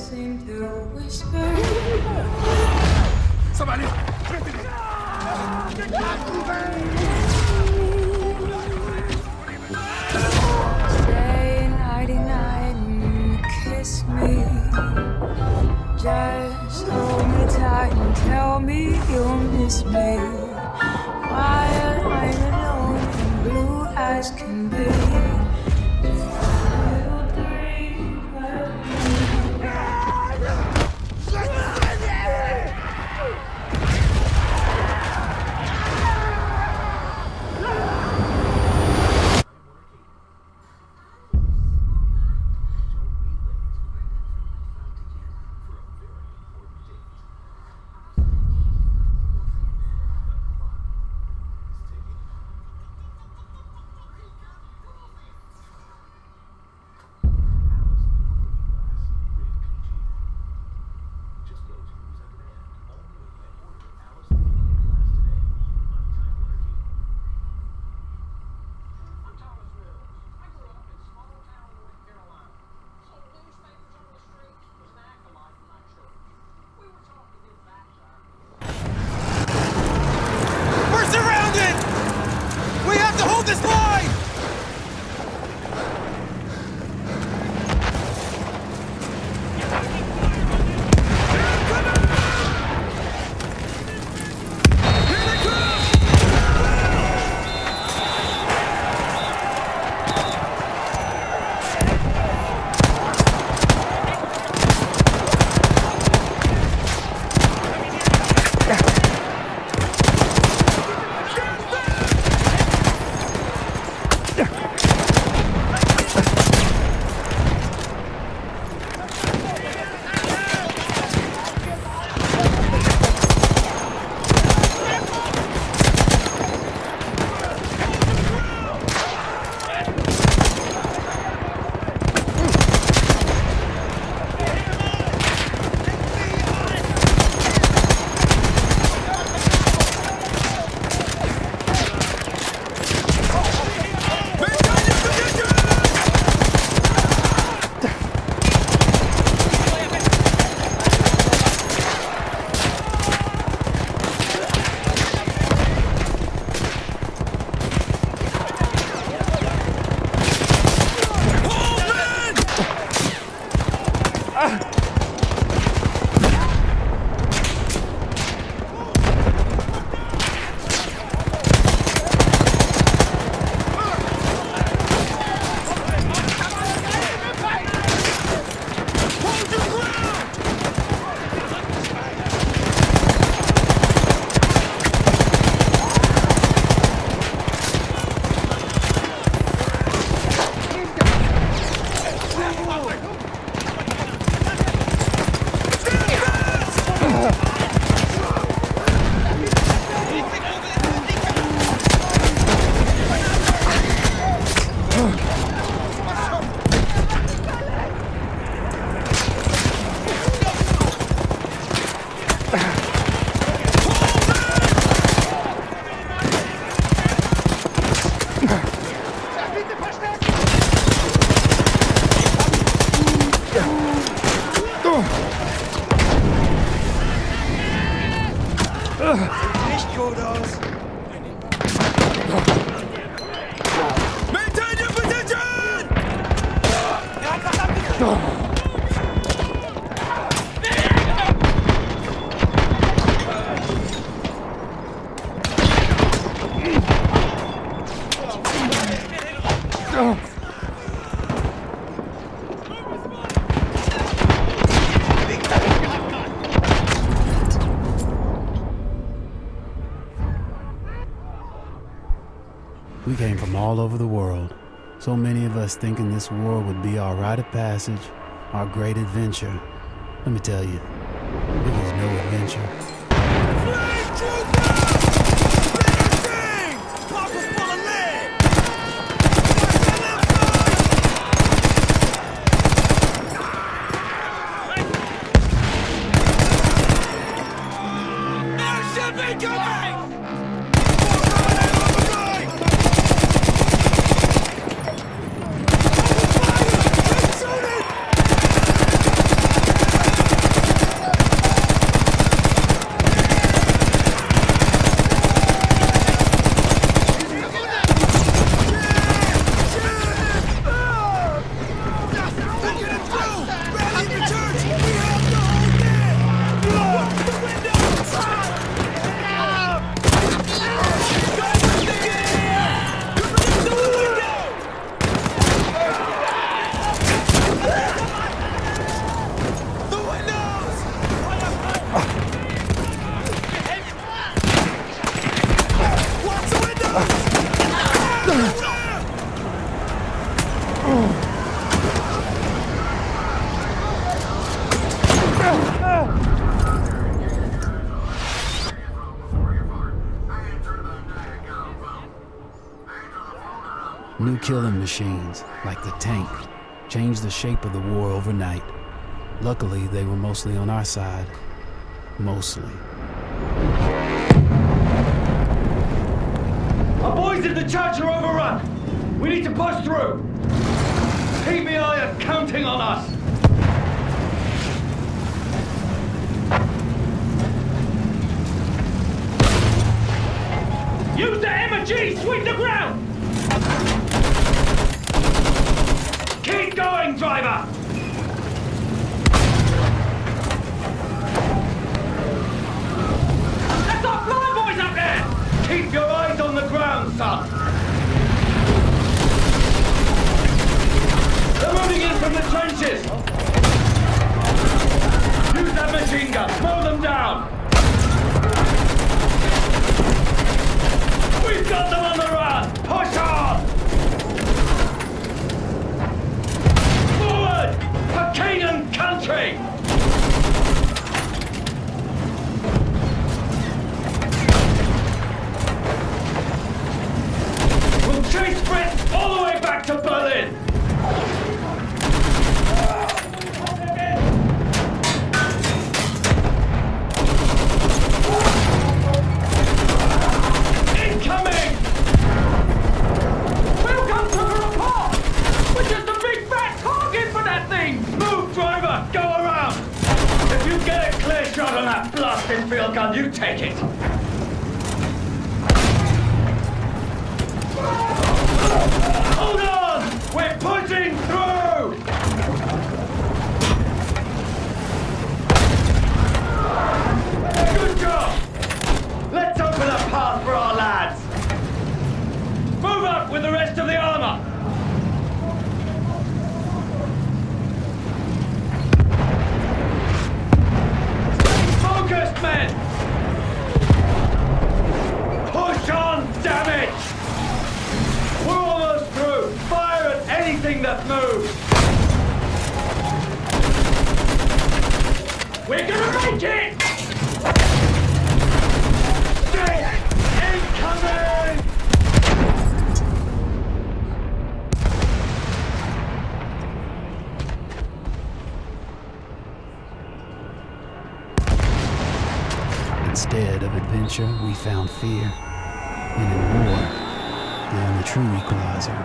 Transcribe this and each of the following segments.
seem to whisper. Somebody! Stay nighty-night and kiss me. Just hold me tight and tell me you'll miss me. While I'm alone and blue as can be. Little dream of Nicht gut aus. Maintain your position! Er hat was abgekriegt. We came from all over the world. So many of us thinking this war would be our rite of passage, our great adventure. Let me tell you, it was no adventure. new killing machines, like the tank, changed the shape of the war overnight. Luckily, they were mostly on our side. Mostly. Our boys in the church are overrun. We need to push through. PBI are counting on us. Use the M&G! Sweep the ground! Keep going, driver! That's our flying boys up there! Keep your eyes on the ground, son! They're moving in from the trenches! Use that machine gun! Mow them down! We've got them on the run! Push on! Forward! For king and country! We'll chase Britain all the way back to Berlin! Incoming! Welcome to the report! We're just a big fat target for that thing! Move, driver! Go around! If you get a clear shot on that blasted field gun, you take it! Hold on! We're pushing through! Good job! Let's open a path for our lads! Move up with the rest of the armor! Stay focused, men! Push on, damn it! We're almost through! Fire at anything that moves! We're gonna make it! Incoming! Instead of adventure, we found fear. And in war, the only true equalizer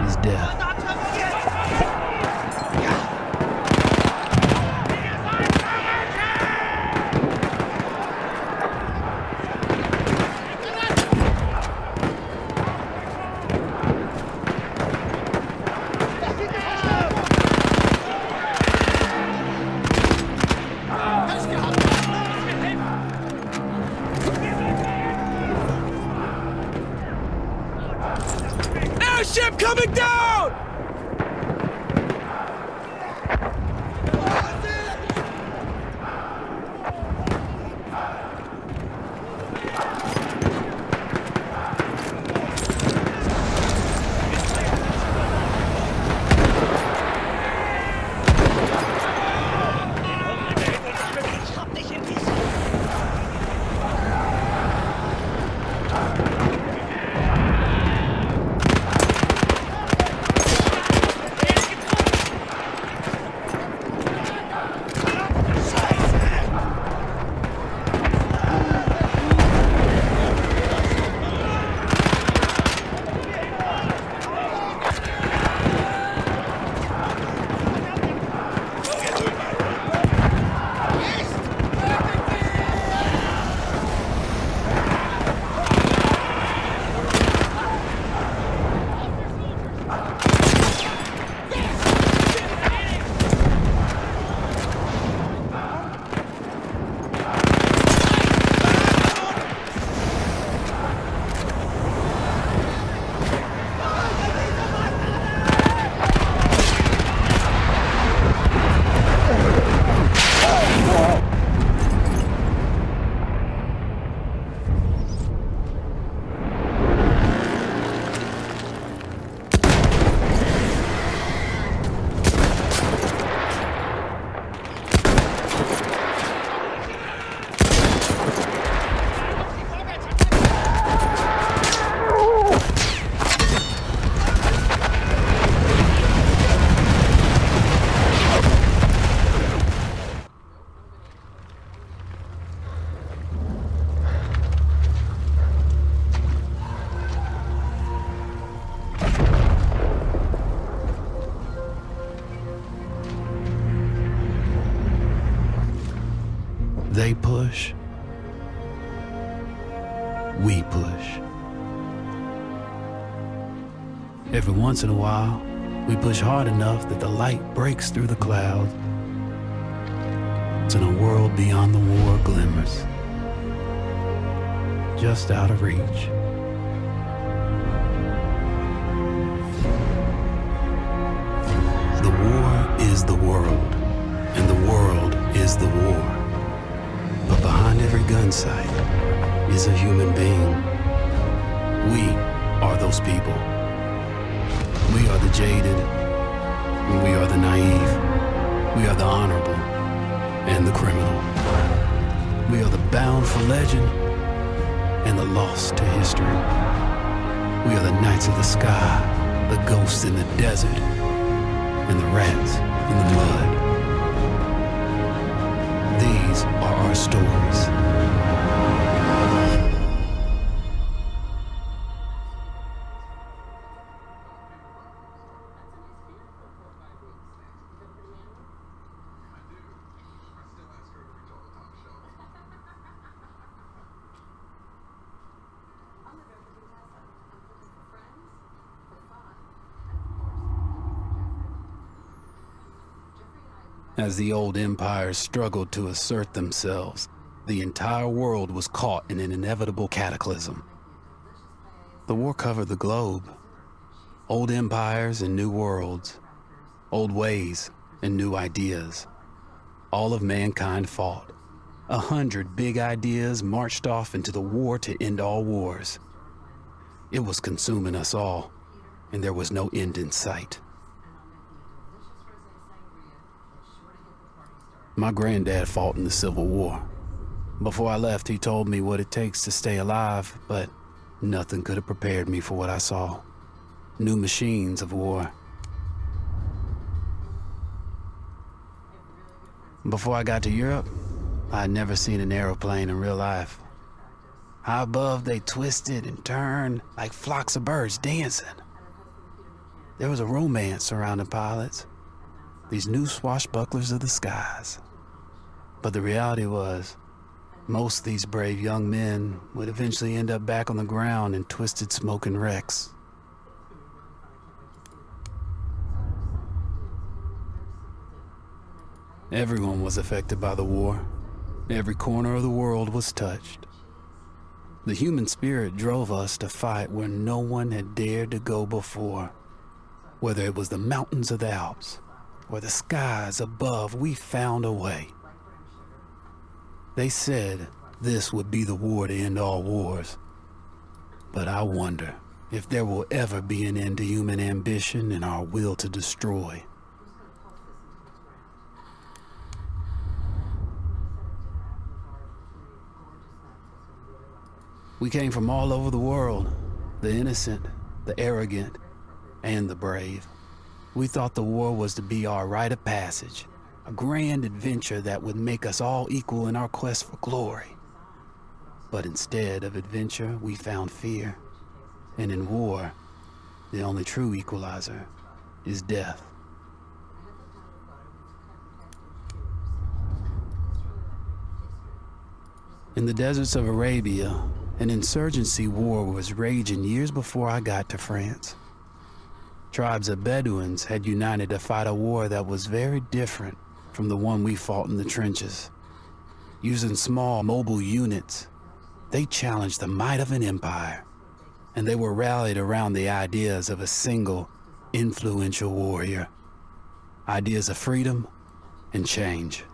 is death. Airship coming down! They push. We push. Every once in a while, we push hard enough that the light breaks through the clouds. And a world beyond the war glimmers, just out of reach. The war is the world, and the world is the war. But behind every gun sight is a human being. We are those people. We are the jaded, we are the naive, we are the honorable, and the criminal. We are the bound for legend and the lost to history. We are the knights of the sky, the ghosts in the desert, and the rats in the mud. These are our stories. As the old empires struggled to assert themselves, the entire world was caught in an inevitable cataclysm. The war covered the globe. Old empires and new worlds. Old ways and new ideas. All of mankind fought. 100 big ideas marched off into the war to end all wars. It was consuming us all, and there was no end in sight. My granddad fought in the Civil War. Before I left, he told me what it takes to stay alive, but nothing could have prepared me for what I saw. New machines of war. Before I got to Europe, I had never seen an aeroplane in real life. High above, they twisted and turned like flocks of birds dancing. There was a romance surrounding pilots, these new swashbucklers of the skies. But the reality was, most of these brave young men would eventually end up back on the ground in twisted smoking wrecks. Everyone was affected by the war. Every corner of the world was touched. The human spirit drove us to fight where no one had dared to go before. Whether it was the mountains of the Alps or the skies above, we found a way. They said this would be the war to end all wars. But I wonder if there will ever be an end to human ambition and our will to destroy. We came from all over the world, the innocent, the arrogant, and the brave. We thought the war was to be our rite of passage, a grand adventure that would make us all equal in our quest for glory. But instead of adventure, we found fear. And in war, the only true equalizer is death. In the deserts of Arabia, an insurgency war was raging years before I got to France. Tribes of Bedouins had united to fight a war that was very different from the one we fought in the trenches. Using small mobile units, they challenged the might of an empire, and they were rallied around the ideas of a single, influential warrior. Ideas of freedom and change.